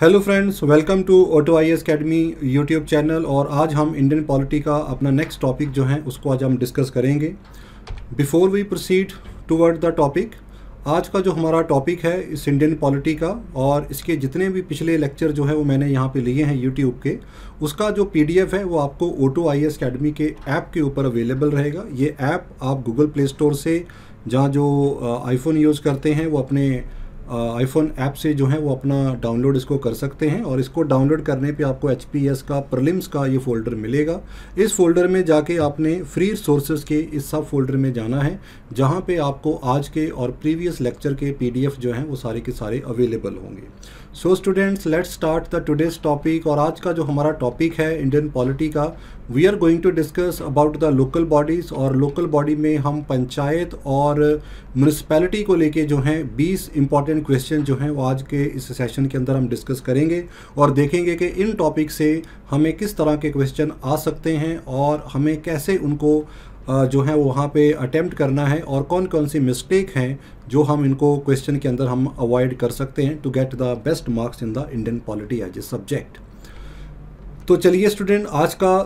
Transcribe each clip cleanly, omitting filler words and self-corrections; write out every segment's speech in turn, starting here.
Hello friends, welcome to auto IAS academy YouTube channel. और आज हम इंडियन पॉलिटी का अपना नेक्स्ट टॉपिक जो है उसको आज हम डिस्कस करेंगे। Before we proceed toward the topic, आज का जो हमारा टॉपिक है इस इंडियन पॉलिटी का और इसके जितने भी पिछले लेक्चर जो है वो मैंने यहाँ पे लिए हैं यूट्यूब के, उसका जो पीडीएफ है वो आपको ऑटो आईएएस अकेडमी के ऐप के ऊपर अवेलेबल रहेगा। ये ऐप आप गूगल प्ले स्टोर से, जहाँ जो आईफोन यूज़ करते हैं वो अपने आईफोन ऐप से जो है वो अपना डाउनलोड इसको कर सकते हैं। और इसको डाउनलोड करने पे आपको एचपीएस का प्रीलिम्स का ये फ़ोल्डर मिलेगा। इस फोल्डर में जाके आपने फ्री सोर्सेज के इस सब फोल्डर में जाना है, जहाँ पे आपको आज के और प्रीवियस लेक्चर के पीडीएफ जो हैं वो सारे के सारे अवेलेबल होंगे। So students, let's start the today's topic. और आज का जो हमारा टॉपिक है इंडियन पॉलिटी का, we are going to discuss about the local bodies. और लोकल बॉडी में हम पंचायत और म्यूनिसिपैलिटी को लेके जो हैं 20 इंपॉर्टेंट क्वेश्चन जो हैं वो आज के इस सेशन के अंदर हम डिस्कस करेंगे और देखेंगे कि इन टॉपिक से हमें किस तरह के क्वेश्चन आ सकते हैं और हमें कैसे उनको जो है वहाँ पे अटेम्प्ट करना है और कौन कौन सी मिस्टेक हैं जो हम इनको क्वेश्चन के अंदर हम अवॉइड कर सकते हैं to get the best marks in the Indian polity as a subject. तो चलिए स्टूडेंट, आज का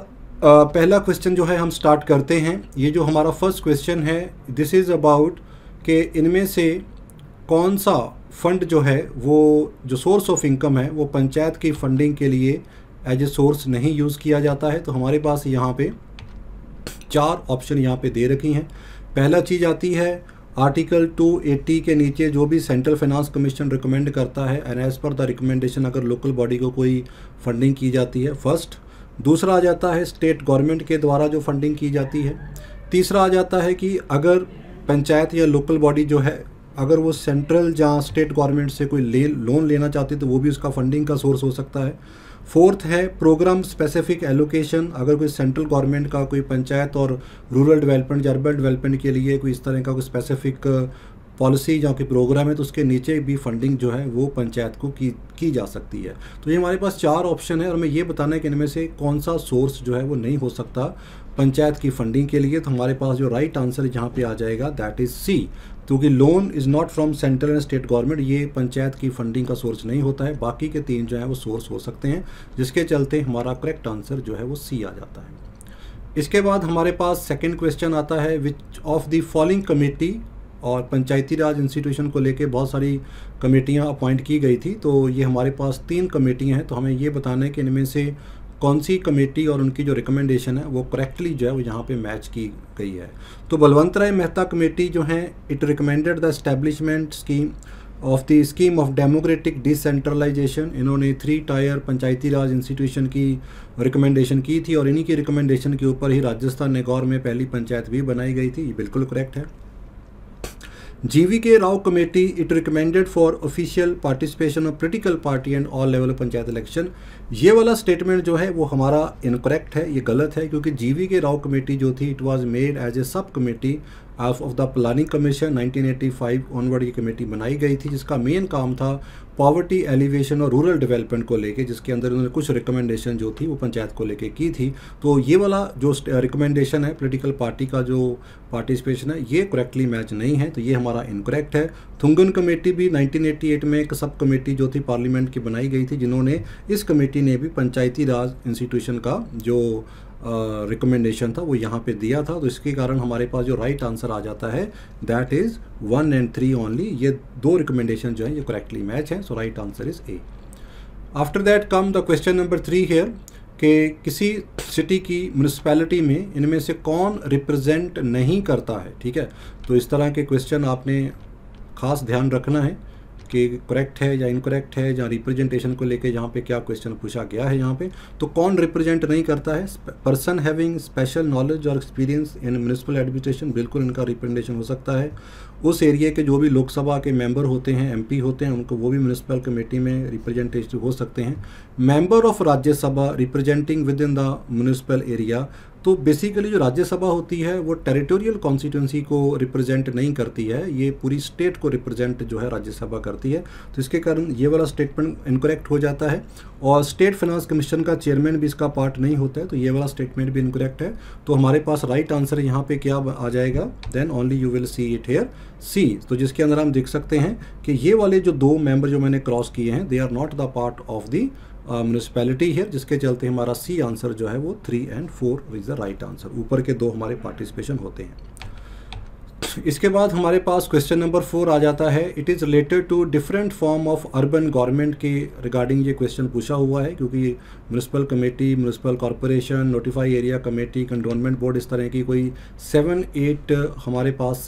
पहला क्वेश्चन जो है हम स्टार्ट करते हैं। ये जो हमारा फर्स्ट क्वेश्चन है, दिस इज़ अबाउट कि इनमें से कौन सा फंड जो है वो जो सोर्स ऑफ इनकम है वो पंचायत की फंडिंग के लिए एज ए सोर्स नहीं यूज़ किया जाता है। तो हमारे पास यहाँ पे 4 ऑप्शन यहाँ पे दे रखी हैं। पहला चीज़ आती है आर्टिकल 280 के नीचे जो भी सेंट्रल फाइनेंस कमीशन रिकमेंड करता है and as per the recommendation अगर लोकल बॉडी को कोई फंडिंग की जाती है, फर्स्ट। दूसरा आ जाता है स्टेट गवर्नमेंट के द्वारा जो फंडिंग की जाती है। तीसरा आ जाता है कि अगर पंचायत या लोकल बॉडी जो है अगर वो सेंट्रल जहाँ स्टेट गवर्नमेंट से कोई लोन लेना चाहती है तो वो भी उसका फंडिंग का सोर्स हो सकता है। फोर्थ है प्रोग्राम स्पेसिफिक एलोकेशन, अगर कोई सेंट्रल गवर्नमेंट का कोई पंचायत और रूरल डेवलपमेंट या अर्बन डेवलपमेंट के लिए कोई इस तरह का कोई स्पेसिफिक पॉलिसी जहाँ की प्रोग्राम है तो उसके नीचे भी फंडिंग जो है वो पंचायत को की जा सकती है। तो ये हमारे पास 4 ऑप्शन है और हमें ये बताना है कि इनमें से कौन सा सोर्स जो है वो नहीं हो सकता पंचायत की फंडिंग के लिए। तो हमारे पास जो राइट आंसर जहाँ पे आ जाएगा दैट इज़ सी, क्योंकि loan is not from central and state government, ये पंचायत की फंडिंग का सोर्स नहीं होता है। बाकी के 3 जो है वो सोर्स हो सकते हैं, जिसके चलते हमारा करेक्ट आंसर जो है वो सी आ जाता है। इसके बाद हमारे पास सेकेंड क्वेश्चन आता है, which of the following committee, और पंचायती राज इंस्टीट्यूशन को लेके बहुत सारी कमेटियां अपॉइंट की गई थी। तो ये हमारे पास 3 कमेटियां हैं। तो हमें ये बताना है कि इनमें से कौन सी कमेटी और उनकी जो रिकमेंडेशन है वो करेक्टली जो है वो यहाँ पे मैच की गई है। तो बलवंत राय मेहता कमेटी जो है, it recommended the establishment scheme of the scheme of democratic decentralisation. इन्होंने 3 टायर पंचायती राज इंस्टीट्यूशन की रिकमेंडेशन की थी और इन्हीं की रिकमेंडेशन के ऊपर ही राजस्थान नेगौर में पहली पंचायत भी बनाई गई थी। ये बिल्कुल करेक्ट है। GVK Rao committee, it recommended for official participation of political party and all level of panchayat election. ये वाला स्टेटमेंट जो है वो हमारा इनकरेक्ट है, ये गलत है, क्योंकि GVK राव कमेटी जो थी it was made as a sub committee of the planning commission. 1985 onward ये कमेटी बनाई गई थी, जिसका मेन काम था पॉवर्टी एलिवेशन और रूरल डेवलपमेंट को लेके, जिसके अंदर उन्होंने कुछ रिकमेंडेशन जो थी वो पंचायत को लेके की थी। तो ये वाला जो रिकमेंडेशन है पॉलिटिकल पार्टी का जो पार्टिसिपेशन है ये करेक्टली मैच नहीं है, तो ये हमारा इनकरेक्ट है। थुंगन कमेटी भी 1988 में एक सब कमेटी जो थी पार्लियामेंट की बनाई गई थी, जिन्होंने इस कमेटी ने भी पंचायती राज इंस्टीट्यूशन का जो रिकमेंडेशन था वो यहाँ पे दिया था। तो इसके कारण हमारे पास जो राइट आंसर आ जाता है दैट इज़ 1 एंड 3 ओनली। ये 2 रिकमेंडेशन जो है ये करेक्टली मैच है, so right answer is A. After that come the question number 3 here, कि किसी सिटी की म्यूनिसिपैलिटी में इनमें से कौन रिप्रेजेंट नहीं करता है। ठीक है, तो इस तरह के क्वेश्चन आपने खास ध्यान रखना है कि करेक्ट है या इनकरेक्ट है, या रिप्रेजेंटेशन को लेके यहाँ पे क्या क्वेश्चन पूछा गया है यहाँ पे। तो कौन रिप्रेजेंट नहीं करता है, पर्सन हैविंग स्पेशल नॉलेज और एक्सपीरियंस इन म्यूनिसिपल एडमिनिस्ट्रेशन, बिल्कुल इनका रिप्रेजेंटेशन हो सकता है। उस एरिया के जो भी लोकसभा के मेंबर होते हैं, एमपी होते हैं, उनको वो भी म्यूनिसिपल कमेटी में रिप्रेजेंटेटिव हो सकते हैं। Member of Rajya Sabha representing with in the municipal area, तो बेसिकली जो राज्यसभा होती है वो टेरिटोरियल कॉन्स्टिट्यूंसी को रिप्रेजेंट नहीं करती है, ये पूरी स्टेट को रिप्रेजेंट जो है राज्यसभा करती है। तो इसके कारण ये वाला स्टेटमेंट इनकरेक्ट हो जाता है। और स्टेट फाइनेंस कमीशन का चेयरमैन भी इसका पार्ट नहीं होता है, तो ये वाला स्टेटमेंट भी इनकरेक्ट है। तो हमारे पास राइट आंसर यहाँ पे क्या आ जाएगा, then only you will see it here C. तो जिसके अंदर हम देख सकते हैं कि ये वाले जो 2 मेंबर जो मैंने क्रॉस किए हैं, they are not the part of the municipality here, जिसके चलते हमारा सी आंसर जो है वो 3 and 4 is the right answer. ऊपर के 2 हमारे पार्टिसिपेशन होते हैं। इसके बाद हमारे पास क्वेश्चन नंबर 4 आ जाता है। It is related to different form of urban government के रिगार्डिंग ये क्वेश्चन पूछा हुआ है, क्योंकि municipal committee, municipal corporation, notify area committee, cantonment board, इस तरह की कोई 7-8 हमारे पास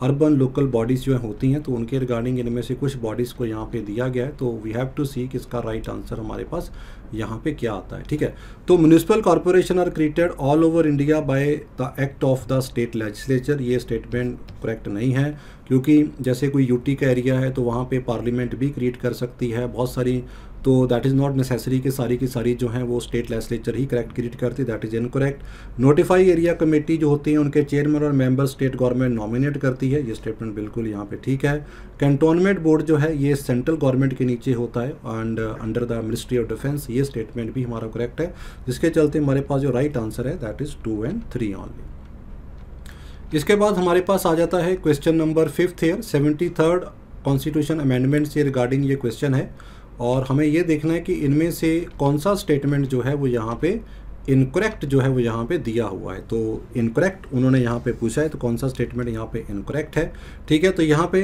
अर्बन लोकल बॉडीज़ जो होती हैं, तो उनके रिगार्डिंग इनमें से कुछ बॉडीज़ को यहाँ पे दिया गया है। तो वी हैव टू सी कि इसका राइट आंसर हमारे पास यहाँ पे क्या आता है। ठीक है, तो municipal corporation are created all over India by the act of the state legislature. ये स्टेटमेंट करेक्ट नहीं है, क्योंकि जैसे कोई यूटी का एरिया है तो वहाँ पे पार्लियामेंट भी क्रिएट कर सकती है बहुत सारी, तो दैट इज़ नॉट नेसेसरी कि सारी की सारी जो हैं वो स्टेट लेजिस्लेचर ही करेक्ट क्रिएट करती है, that is incorrect. Notify area committee जो होती हैं उनके चेयरमैन और मेंबर स्टेट गवर्नमेंट नॉमिनेट करती है, ये स्टेटमेंट बिल्कुल यहाँ पे ठीक है। कैंटोनमेंट बोर्ड जो है ये सेंट्रल गवर्नमेंट के नीचे होता है and under the ministry of defence, ये स्टेटमेंट भी हमारा करेक्ट है, जिसके चलते हमारे पास जो राइट आंसर है दैट इज़ 2 and 3 ओनली। इसके बाद हमारे पास आ जाता है question number 5 year 73rd constitution amendment से रिगार्डिंग ये क्वेश्चन है, और हमें ये देखना है कि इनमें से कौन सा स्टेटमेंट जो है वो यहाँ पे इनकरेक्ट जो है वो यहाँ पे दिया हुआ है। तो इनकरेक्ट उन्होंने यहाँ पे पूछा है, तो कौन सा स्टेटमेंट यहाँ पे इनकरेक्ट है। ठीक है, तो यहाँ पे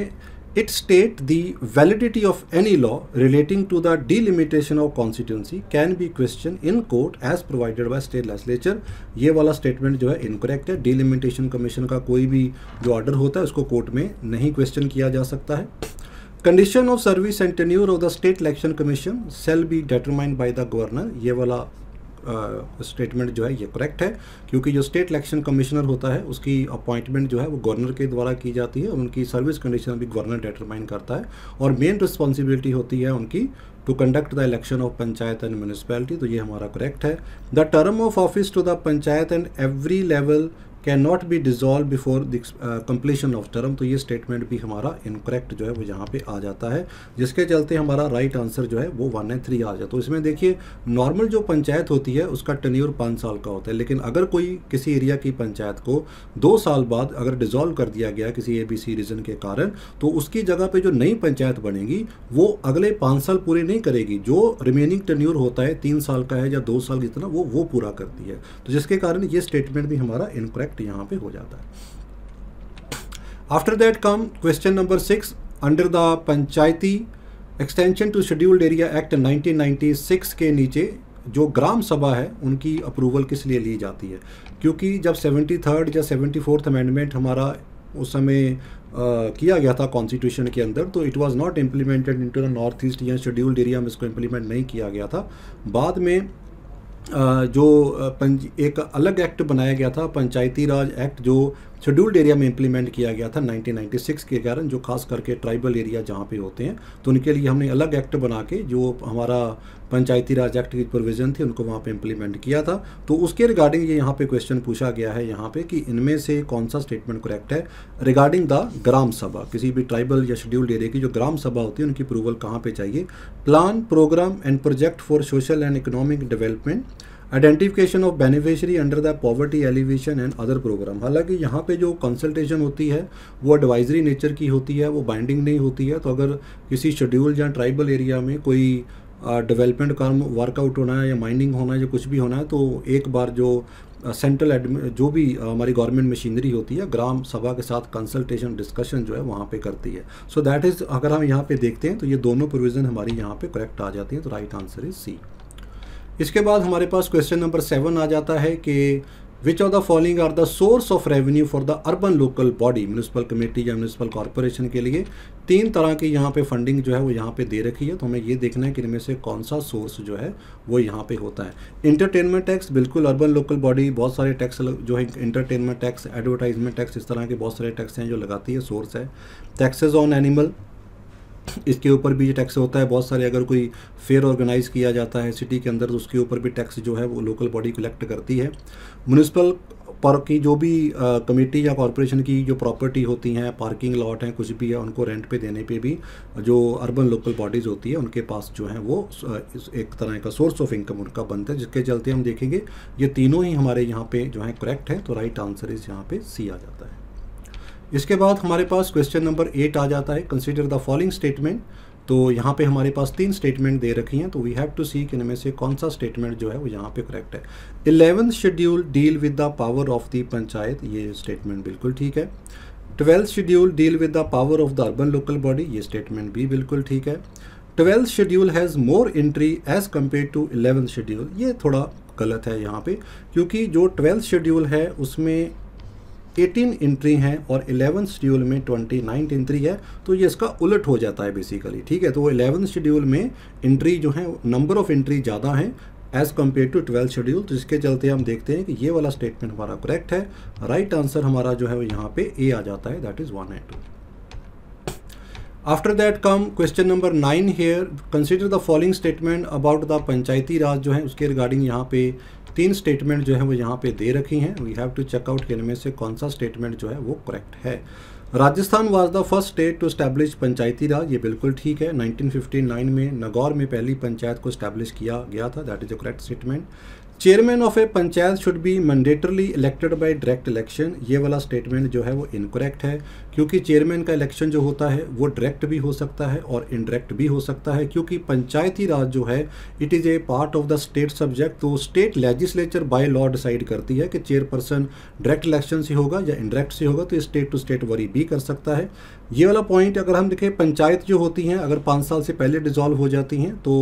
it state the validity of any law relating to the delimitation of constituency can be question in court as provided by state legislature. ये वाला स्टेटमेंट जो है इनकरेक्ट है। डिलिमिटेशन कमीशन का कोई भी जो ऑर्डर होता है उसको कोर्ट में नहीं क्वेश्चन किया जा सकता है। Condition of service and tenure of the state election commission shall be determined by the governor. ये वाला स्टेटमेंट जो है ये करेक्ट है, क्योंकि जो स्टेट इलेक्शन कमिश्नर होता है उसकी अपॉइंटमेंट जो है वो गवर्नर के द्वारा की जाती है, और उनकी सर्विस कंडीशन भी गवर्नर डिटरमाइन करता है, और मेन रिस्पॉन्सिबिलिटी होती है उनकी to conduct the election of panchayat and municipality. तो ये हमारा करेक्ट है। The term of office to the panchayat and every level can not be dissolve before the completion of term. तो ये स्टेटमेंट भी हमारा इनकरेक्ट जो है वो यहाँ पे आ जाता है, जिसके चलते हमारा राइट आंसर जो है वो 1 and 3 आ जाता है। तो इसमें देखिए नॉर्मल जो पंचायत होती है उसका टेन्योर 5 साल का होता है, लेकिन अगर कोई किसी एरिया की पंचायत को 2 साल बाद अगर डिजॉल्व कर दिया गया किसी ABC रीज़न के कारण, तो उसकी जगह पे जो नई पंचायत बनेगी वो अगले 5 साल पूरे नहीं करेगी, जो रिमेनिंग टेन्योर होता है 3 साल का है या 2 साल जितना वो पूरा करती है। तो जिसके कारण ये स्टेटमेंट भी हमारा इनकरेक्ट यहाँ पे हो जाता है। After that come question number 6 under the Panchayati extension to scheduled area act 1996 के नीचे जो ग्राम सभा है उनकी अप्रूवल किस लिए ली जाती है, क्योंकि जब 73rd या 74th अमेंडमेंट हमारा उस समय किया गया था कॉन्स्टिट्यूशन के अंदर, तो it was not implemented into the north east या शेड्यूल्ड एरिया में इसको इम्प्लीमेंट नहीं किया गया था। बाद में जो एक अलग एक्ट बनाया गया था पंचायती राज एक्ट, जो शेड्यूल्ड एरिया में इम्प्लीमेंट किया गया था 1996 के कारण, जो खास करके ट्राइबल एरिया जहाँ पे होते हैं, तो उनके लिए हमने अलग एक्ट बना के जो हमारा पंचायती राज एक्ट की प्रोविज़न थी उनको वहाँ पे इम्प्लीमेंट किया था। तो उसके रिगार्डिंग ये यहाँ पे क्वेश्चन पूछा गया है यहाँ पे कि इनमें से कौन सा स्टेटमेंट करेक्ट है रिगार्डिंग द ग्राम सभा। किसी भी ट्राइबल या शेड्यूल्ड एरिया की जो ग्राम सभा होती है उनकी अप्रूवल कहाँ पे चाहिए। Plan, programme and project for social and economic development, identification of beneficiary under the poverty alleviation and other programme. हालांकि यहाँ पे जो कंसल्टेशन होती है वो एडवाइजरी नेचर की होती है, वो बाइंडिंग नहीं होती है। तो अगर किसी शेड्यूल्ड या ट्राइबल एरिया में कोई डेवलपमेंट काम वर्कआउट होना है या माइनिंग होना है या कुछ भी होना है, तो एक बार जो सेंट्रल जो भी हमारी गवर्नमेंट मशीनरी होती है ग्राम सभा के साथ कंसल्टेशन डिस्कशन जो है वहाँ पे करती है। सो दैट इज़, अगर हम यहाँ पे देखते हैं तो ये दोनों प्रोविज़न हमारी यहाँ पे करेक्ट आ जाती हैं। तो राइट आंसर इज सी। इसके बाद हमारे पास क्वेश्चन नंबर 7 आ जाता है कि which of the following are the source of revenue for the urban local body. Municipal committee या म्यूनिसिपल कॉरपोरेशन के लिए 3 तरह की यहाँ पे फंडिंग जो है वो यहाँ पे दे रखी है। तो हमें ये देखना है कि इनमें से कौन सा सोर्स जो है वो यहाँ पे होता है। इंटरटेनमेंट टैक्स, बिल्कुल अर्बन लोकल बॉडी बहुत सारे टैक्स जो है, इंटरटेनमेंट टैक्स, एडवर्टाइजमेंट टैक्स, इस तरह के बहुत सारे टैक्स हैं जो लगाती है, सोर्स है। टैक्सेस ऑन एनिमल, इसके ऊपर भी टैक्स होता है बहुत सारे। अगर कोई फेयर ऑर्गेनाइज किया जाता है सिटी के अंदर तो उसके ऊपर भी टैक्स जो है वो लोकल बॉडी कलेक्ट करती है। म्यूनिसिपल की जो भी कमेटी या कॉरपोरेशन की जो प्रॉपर्टी होती हैं, पार्किंग लॉट हैं, कुछ भी है, उनको रेंट पे देने पे भी जो अर्बन लोकल बॉडीज़ होती है उनके पास जो है वो एक तरह का सोर्स ऑफ इनकम उनका बनता है, जिसके चलते हम देखेंगे ये तीनों ही हमारे यहाँ पे जो है करेक्ट है। तो राइट आंसर इस यहाँ पे सी आ जाता है। इसके बाद हमारे पास क्वेश्चन नंबर 8 आ जाता है, कंसीडर द फॉलोइंग स्टेटमेंट। तो यहाँ पे हमारे पास 3 स्टेटमेंट दे रखी हैं, तो वी हैव टू सी कि इनमें से कौन सा स्टेटमेंट जो है वो यहाँ पे करेक्ट है। 11th schedule deal with the power of the panchayat, ये स्टेटमेंट बिल्कुल ठीक है। 12th schedule deal with the power of the urban local body, ये स्टेटमेंट भी बिल्कुल ठीक है। 12th schedule has more entry as compare to 11th schedule, ये थोड़ा गलत है यहाँ पे, क्योंकि जो 12th शेड्यूल है उसमें 18 एंट्री हैं और 11th शेड्यूल में 29 एंट्री है, तो ये इसका उलट हो जाता है बेसिकली, ठीक है। तो 11th शेड्यूल में एंट्री जो है, नंबर ऑफ एंट्री ज़्यादा है as compare to 12th schedule, तो जिसके चलते हम देखते हैं कि ये वाला स्टेटमेंट हमारा करेक्ट है। राइट आंसर हमारा जो है वो यहाँ पे ए आ जाता है, that is 1 and 2। After that come question number 9 here, consider the following statement about the Panchayati Raj जो है उसके रिगार्डिंग यहाँ पे 3 स्टेटमेंट जो है वो यहाँ पे दे रखी हैं। We have to check out कि इनमें से कौन सा स्टेटमेंट जो है वो करेक्ट है। Rajasthan was the first state to establish Panchayati Raj, ये बिल्कुल ठीक है। 1959 में नागौर में पहली पंचायत को स्टैब्लिश किया गया था, that is a correct statement. Chairman of A panchayat should be mandatorily elected by direct election, ये वाला स्टेटमेंट जो है वो इनकरेक्ट है, क्योंकि चेयरमैन का इलेक्शन जो होता है वो डायरेक्ट भी हो सकता है और इनडायरेक्ट भी हो सकता है, क्योंकि पंचायती राज जो है it is a part of the state subject. तो state legislature by law decide करती है कि चेयरपर्सन डायरेक्ट इलेक्शन से होगा या इनडायरेक्ट से होगा, तो स्टेट टू स्टेट वरी भी कर सकता है। ये वाला पॉइंट अगर हम देखें, पंचायत जो होती हैं अगर 5 साल से पहले डिसॉल्व हो जाती हैं तो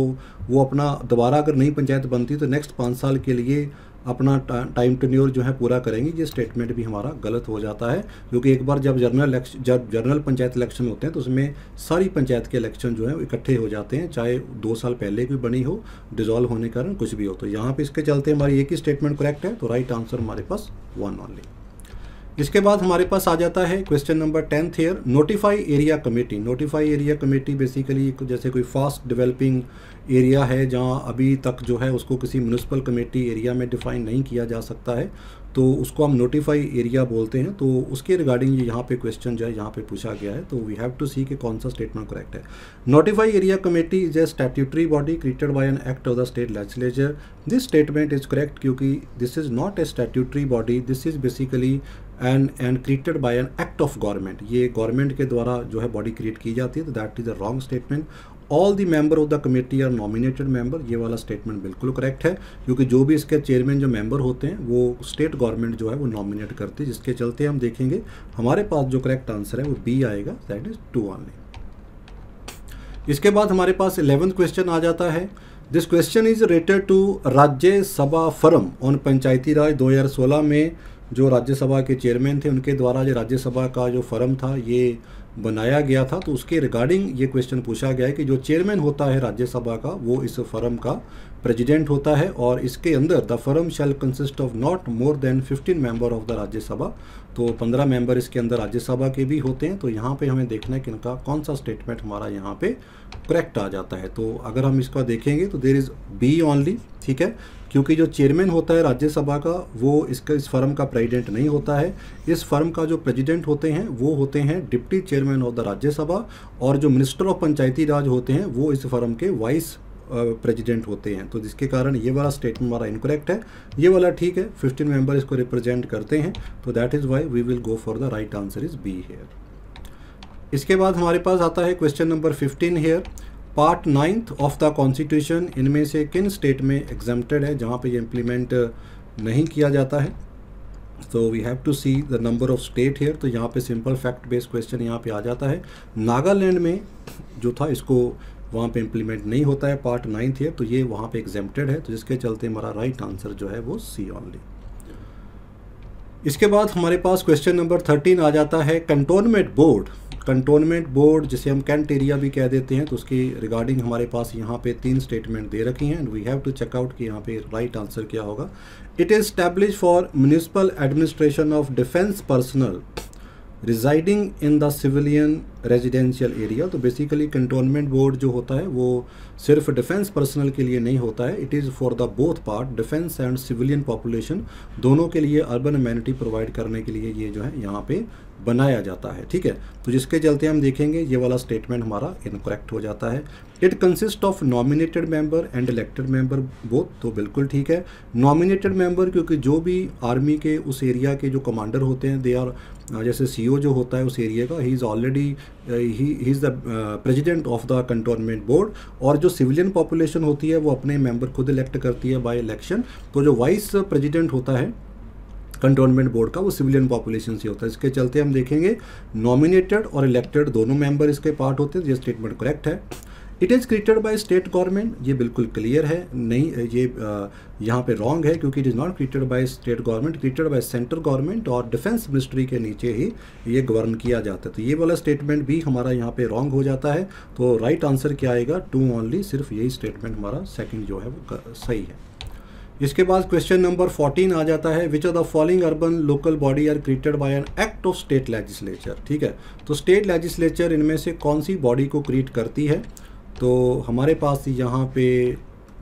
वो अपना दोबारा अगर नई पंचायत बनती तो नेक्स्ट 5 साल के लिए अपना टाइम टेन्योर जो है पूरा करेंगे। ये स्टेटमेंट भी हमारा गलत हो जाता है, क्योंकि एक बार जब जनरल पंचायत इलेक्शन होते हैं तो उसमें सारी पंचायत के इलेक्शन जो है इकट्ठे हो जाते हैं, चाहे 2 साल पहले कोई बनी हो, डिसॉल्व होने के कारण कुछ भी हो। तो यहाँ पे इसके चलते हमारी एक ही स्टेटमेंट करेक्ट है, तो राइट आंसर हमारे पास 1 ओनली। इसके बाद हमारे पास आ जाता है question number 10 here, notify area committee. Notify area committee basically जैसे कोई फास्ट डेवलपिंग एरिया है जहां अभी तक जो है उसको किसी म्यूनिसिपल कमेटी एरिया में डिफाइन नहीं किया जा सकता है, तो उसको हम नोटिफाई एरिया बोलते हैं। तो उसके रिगार्डिंग ये यहाँ पे क्वेश्चन जो है यहाँ पे पूछा गया है, तो वी हैव टू सी कि कौन सा स्टेटमेंट करेक्ट है। Notify area committee is a statutory body created by an act of the state legislature. This statement is correct, क्योंकि this is not a statutory body, this is basically and created by an act of government. ये government के द्वारा जो है body create की जाती है, तो that is a wrong statement. All the member of the committee are nominated member, ये वाला स्टेटमेंट बिल्कुल करेक्ट है, क्योंकि जो भी इसके चेयरमैन जो मेंबर होते हैं वो स्टेट गवर्नमेंट जो है वो नॉमिनेट करती है, जिसके चलते हम देखेंगे हमारे पास जो करेक्ट आंसर है वो बी आएगा, दैट इज 2 ओनली। इसके बाद हमारे पास 11th क्वेश्चन आ जाता है। This question is related to Rajya Sabha firm on Panchayati Raj. 2016 में जो राज्यसभा के चेयरमैन थे उनके द्वारा जो राज्यसभा का जो फर्म था ये बनाया गया था, तो उसके रिगार्डिंग ये क्वेश्चन पूछा गया है कि जो चेयरमैन होता है राज्यसभा का वो इस फर्म का प्रेसिडेंट होता है, और इसके अंदर the firm shell consist of not more than 15 member of the Rajya Sabha. तो 15 मेंबर इसके अंदर राज्यसभा के भी होते हैं। तो यहाँ पे हमें देखना है कि इनका कौन सा स्टेटमेंट हमारा यहाँ पे करेक्ट आ जाता है। तो अगर हम इसका देखेंगे तो देयर इज़ बी ओनली, ठीक है, क्योंकि जो चेयरमैन होता है राज्यसभा का वो इस फर्म का प्रेसिडेंट नहीं होता है। इस फर्म का जो प्रेसिडेंट होते हैं वो होते हैं deputy chairman of the Rajya Sabha, और जो मिनिस्टर ऑफ पंचायती राज होते हैं वो इस फर्म के वाइस प्रेसिडेंट होते हैं। तो जिसके कारण ये वाला स्टेटमेंट हमारा इनकरेक्ट है, ये वाला ठीक है, 15 मेंबर इसको रिप्रेजेंट करते हैं, तो that is why we will go for the right answer is B here. इसके बाद हमारे पास आता है question number 15 here, part 9th of the constitution इनमें से किन स्टेट में एग्जम्प्टेड है जहाँ पे ये इम्प्लीमेंट नहीं किया जाता है। तो we have to see the number of state here. तो यहाँ पे सिंपल फैक्ट बेस्ड क्वेश्चन यहाँ पे आ जाता है। नागालैंड में जो था इसको वहाँ पे इम्प्लीमेंट नहीं होता है पार्ट 9th हेयर, तो ये वहाँ पे एग्जम्प्टेड है, तो जिसके चलते हमारा राइट आंसर जो है वो सी ओनली। इसके बाद हमारे पास क्वेश्चन नंबर 13 आ जाता है, कंटोनमेंट बोर्ड। कंटोनमेंट बोर्ड जिसे हम कैंट एरिया भी कह देते हैं, तो उसकी रिगार्डिंग हमारे पास यहाँ पे 3 स्टेटमेंट दे रखी हैं, and we have to check out कि यहाँ पे राइट आंसर क्या होगा। It is establish for municipal administration of defence personnel residing in the civilian residential area. तो बेसिकली कंटोनमेंट बोर्ड जो होता है वो सिर्फ डिफेंस पर्सनल के लिए नहीं होता है, it is for the both part, defence and civilian population दोनों के लिए अर्बन अमेनिटी प्रोवाइड करने के लिए ये जो है यहाँ पे बनाया जाता है। ठीक है, तो जिसके चलते हम देखेंगे ये वाला स्टेटमेंट हमारा इनकरेक्ट हो जाता है। It consist of nominated member and elected member both, तो बिल्कुल ठीक है। नॉमिनेटेड मेंबर क्योंकि जो भी आर्मी के उस एरिया के जो कमांडर होते हैं दे आर, जैसे सीओ जो होता है उस एरिया का, he is already he is the president of the cantonment board. और जो सिविलियन पॉपुलेशन होती है वो अपने मेंबर खुद इलेक्ट करती है बाय इलेक्शन। तो जो वाइस प्रेसिडेंट होता है कंटोनमेंट बोर्ड का वो सिविलियन पॉपुलेशन से होता है। इसके चलते हम देखेंगे नॉमिनेटेड और इलेक्टेड दोनों मेंबर इसके पार्ट होते हैं। ये स्टेटमेंट करेक्ट है। It is created by state government, ये बिल्कुल क्लियर है, नहीं ये यहाँ पे रॉन्ग है क्योंकि it is not created by state government, created by central government और डिफेंस मिनिस्ट्री के नीचे ही ये गवर्न किया जाता है। तो ये वाला स्टेटमेंट भी हमारा यहाँ पे रॉन्ग हो जाता है। तो राइट आंसर क्या आएगा, 2 ओनली, सिर्फ यही स्टेटमेंट हमारा सेकंड जो है वो सही है। इसके बाद क्वेश्चन नंबर 14 आ जाता है, which of the following urban local body are created by an act of state legislature. ठीक है, तो स्टेट लेजिस्लेचर इनमें से कौन सी बॉडी को क्रिएट करती है। तो हमारे पास यहाँ पे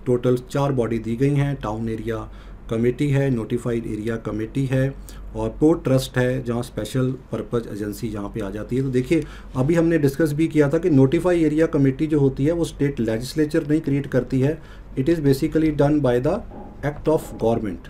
टोटल 4 बॉडी दी गई हैं। टाउन एरिया कमेटी है, नोटिफाइड एरिया कमेटी है और पोर्ट ट्रस्ट है जहाँ स्पेशल पर्पज एजेंसी यहाँ पे आ जाती है। तो देखिए अभी हमने डिस्कस भी किया था कि नोटिफाइड एरिया कमेटी जो होती है वो स्टेट लेजिस्लेचर नहीं क्रिएट करती है, it is basically done by the act of government.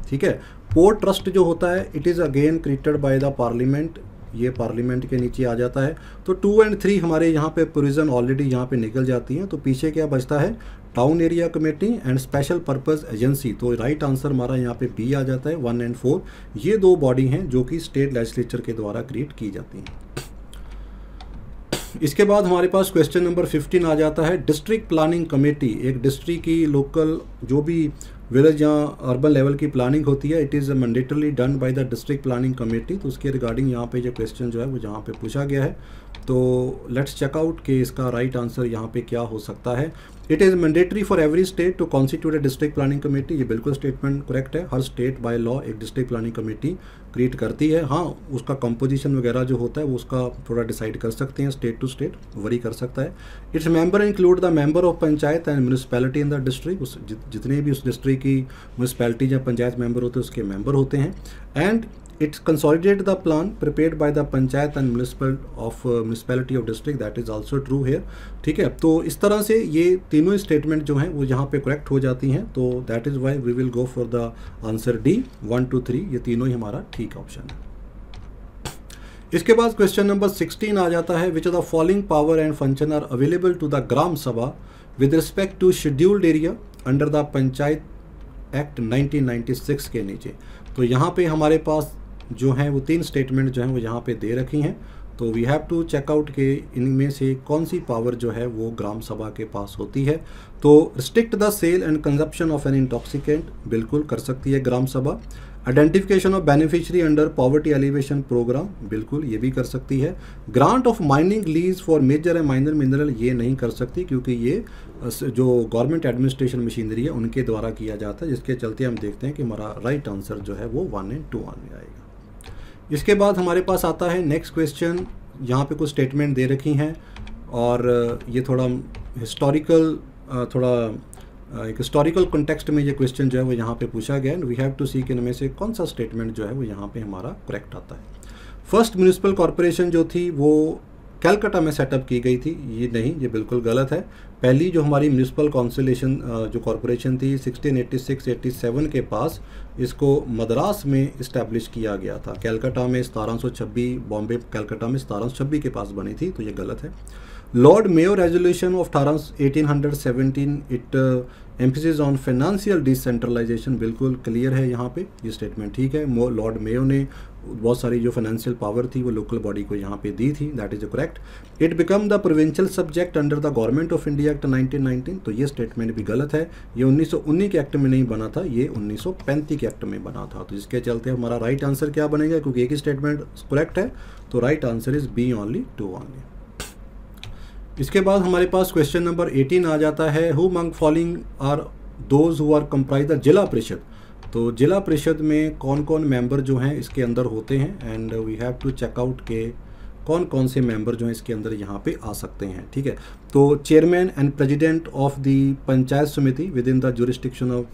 ठीक है, पोर्ट ट्रस्ट जो होता है it is again created by the parliament, ये पार्लियामेंट के नीचे आ जाता है। तो 2 और 3 हमारे यहाँ पे प्रोविज़न ऑलरेडी यहाँ पे निकल जाती हैं। तो पीछे क्या बचता है, town area committee and special purpose agency. तो राइट आंसर हमारा यहाँ पे बी आ जाता है। 1 और 4 ये 2 बॉडी हैं जो कि स्टेट लेजिस्लेचर के द्वारा क्रिएट की जाती हैं। इसके बाद हमारे पास क्वेश्चन नंबर 15 आ जाता है, डिस्ट्रिक्ट प्लानिंग कमेटी, एक डिस्ट्रिक्ट की लोकल जो भी विलेज या अर्बन लेवल की प्लानिंग होती है, it is mandatorily done by the district planning committee. तो उसके रिगार्डिंग यहाँ पे जो क्वेश्चन जो है वो यहाँ पे पूछा गया है। तो लेट्स चेकआउट कि इसका राइट आंसर यहाँ पे क्या हो सकता है। It is mandatory for every state to constitute a district planning committee, ये बिल्कुल स्टेटमेंट करेक्ट है। हर स्टेट बाय लॉ एक डिस्ट्रिक्ट प्लानिंग कमेटी क्रिएट करती है। हाँ, उसका कंपोजिशन वगैरह जो होता है वो उसका थोड़ा डिसाइड कर सकते हैं, स्टेट टू स्टेट वरी कर सकता है। Its member include the member of panchayat and municipality in the district, उस जितने भी उस डिस्ट्रिक्ट की म्यूनिसिपैलिटी या पंचायत मेंबर होते हैं उसके मेंबर होते हैं। And its consolidate the plan prepared by the panchayat and municipality of district, that is also true here. ठीक है, तो इस तरह से ये तीनों स्टेटमेंट जो हैं वो यहाँ पे करेक्ट हो जाती हैं। तो that is why we will go for the answer D 1, 2, 3, ये तीनों ही हमारा ठीक ऑप्शन है। इसके बाद क्वेश्चन नंबर 16 आ जाता है, which of the following power and function are available to the Gram Sabha with respect to scheduled area under the Panchayat act 1996 के नीचे। तो यहाँ पे हमारे पास जो हैं वो 3 स्टेटमेंट जो हैं वो यहाँ पे दे रखी हैं। तो वी हैव टू चेकआउट के इनमें से कौन सी पावर जो है वो ग्राम सभा के पास होती है। तो restrict the sale and consumption of an intoxicant, बिल्कुल कर सकती है Gram Sabha. Identification of beneficiary under poverty alleviation programme, बिल्कुल ये भी कर सकती है। Grant of mining lease for major and minor mineral, ये नहीं कर सकती क्योंकि ये जो गवर्नमेंट एडमिनिस्ट्रेशन मशीनरी है उनके द्वारा किया जाता है, जिसके चलते हम देखते हैं कि हमारा राइट आंसर जो है वो 1 और 2 में आएगा। इसके बाद हमारे पास आता है नेक्स्ट क्वेश्चन, यहाँ पे कुछ स्टेटमेंट दे रखी हैं और ये थोड़ा हिस्टोरिकल एक हिस्टोरिकल कॉन्टेक्स्ट में ये क्वेश्चन जो है वो यहाँ पे पूछा गया है। वी हैव टू सी कि इनमें से कौन सा स्टेटमेंट जो है वो यहाँ पे हमारा करेक्ट आता है। फर्स्ट म्यूनिसिपल कॉरपोरेशन जो थी वो कलकत्ता में सेटअप की गई थी, ये नहीं, ये बिल्कुल गलत है। पहली जो हमारी म्यूनिसिपल काउंसिलेशन जो कॉरपोरेशन थी 1686-87 के पास, इसको मद्रास में इस्टेब्लिश किया गया था। कलकत्ता में 1726, बॉम्बे कलकत्ता में 1726 के पास बनी थी, तो ये गलत है। Lord Mayo resolution of 1817 it emphasis on financial decentralisation, बिल्कुल क्लियर है यहाँ पे, ये स्टेटमेंट ठीक है। लॉर्ड मेयो ने बहुत सारी जो फाइनेंशियल पावर थी वो लोकल बॉडी को यहाँ पे दी थी, that is correct. It become the provincial subject under the government of India act 1919, तो ये स्टेटमेंट भी गलत है। ये 1919 के एक्ट में नहीं बना था, ये 1935 के एक्ट में बना था। तो इसके चलते हमारा राइट आंसर क्या बनेगा, क्योंकि एक ही स्टेटमेंट करेक्ट है, तो right answer is B only 2 only. इसके बाद हमारे पास क्वेश्चन नंबर 18 आ जाता है, who among following are those who are comprise the Zila Parishad. तो जिला परिषद में कौन कौन मेंबर जो हैं इसके अंदर होते हैं, and we have to check out के कौन कौन से मेंबर जो हैं इसके अंदर यहाँ पे आ सकते हैं, ठीक है। तो chairman and president of the Panchayat Samiti within the jurisdiction of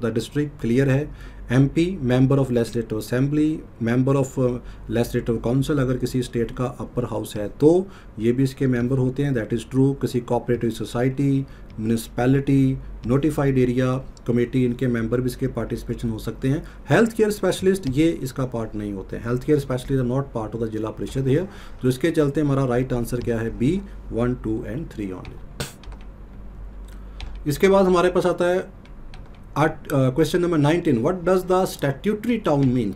the district, clear है। MP member of legislative assembly, member of legislative council, अगर किसी स्टेट का अपर हाउस है तो ये भी इसके मेंबर होते हैं, दैट इज़ ट्रू। किसी cooperative society, municipality, notified area committee, इनके मेंबर भी इसके पार्टिसिपेशन हो सकते हैं। हेल्थ केयर स्पेशलिस्ट ये इसका पार्ट नहीं होते हैं, health care specialist are not part of the Zila Parishad है, तो इसके चलते हमारा राइट आंसर क्या है, B 1, 2 and 3 ओनली। इसके बाद हमारे पास आता है question number 19, what does the statutory town mean.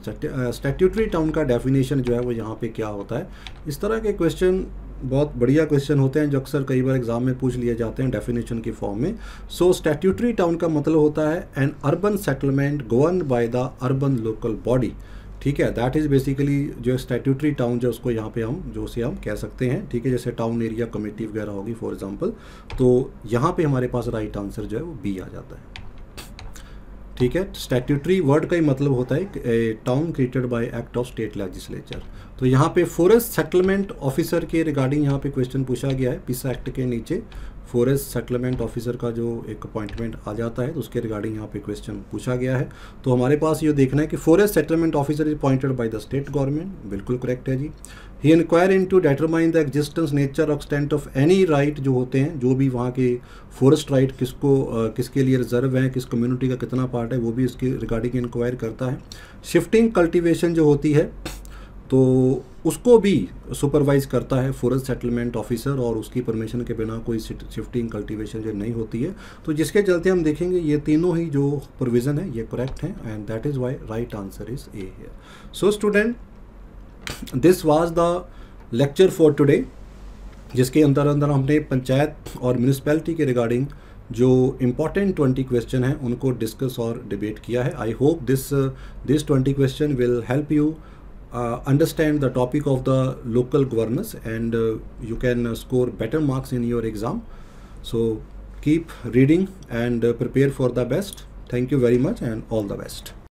Statutory town का डेफिनेशन जो है वो यहाँ पे क्या होता है। इस तरह के क्वेश्चन बहुत बढ़िया क्वेश्चन होते हैं जो अक्सर कई बार एग्जाम में पूछ लिए जाते हैं डेफिनेशन की फॉर्म में। सो स्टैट्यूटरी टाउन का मतलब होता है N urban settlement govern by the urban local body, ठीक है। दैट इज़ बेसिकली जो स्टैट्यूटरी टाउन जो उसको यहाँ पे हम जो उसे हम कह सकते हैं, ठीक है। जैसे टाउन एरिया कमेटी वगैरह होगी फॉर एग्जांपल, तो यहाँ पे हमारे पास राइट आंसर जो है वो B आ जाता है, ठीक है। स्टैट्यूटरी वर्ड का ही मतलब होता है town created by act of state legislature. तो यहाँ पे फॉरेस्ट सेटलमेंट ऑफिसर के रिगार्डिंग यहाँ पे क्वेश्चन पूछा गया है। पीसा एक्ट के नीचे फॉरेस्ट सेटलमेंट ऑफिसर का जो एक अपॉइंटमेंट आ जाता है तो उसके रिगार्डिंग यहाँ पे क्वेश्चन पूछा गया है। तो हमारे पास ये देखना है कि forest settlement officer is appointed by the state government, बिल्कुल करेक्ट है जी। He inquire into determine the existence nature और एक्सटेंट ऑफ एनी राइट, जो होते हैं जो भी वहाँ के फॉरेस्ट राइट किसके लिए रिजर्व है, किस कम्युनिटी का कितना पार्ट है, वो भी इसके रिगार्डिंग इंक्वायर करता है। शिफ्टिंग कल्टिवेशन जो होती है तो उसको भी सुपरवाइज करता है फॉरेस्ट सेटलमेंट ऑफिसर, और उसकी परमिशन के बिना कोई शिफ्टिंग कल्टीवेशन जो नहीं होती है। तो जिसके चलते हम देखेंगे ये तीनों ही जो प्रोविज़न है ये करेक्ट हैं, and that is Y right answer is A here. So student, this was the lecture for today, जिसके अंदर हमने पंचायत और म्यूनिसिपैलिटी के रिगार्डिंग जो इम्पॉर्टेंट 20 क्वेश्चन हैं उनको डिस्कस और डिबेट किया है। I hope this 20 question will help you understand the topic of the local governance, and you can score better marks in your exam. So keep reading and prepare for the best. Thank you very much and all the best.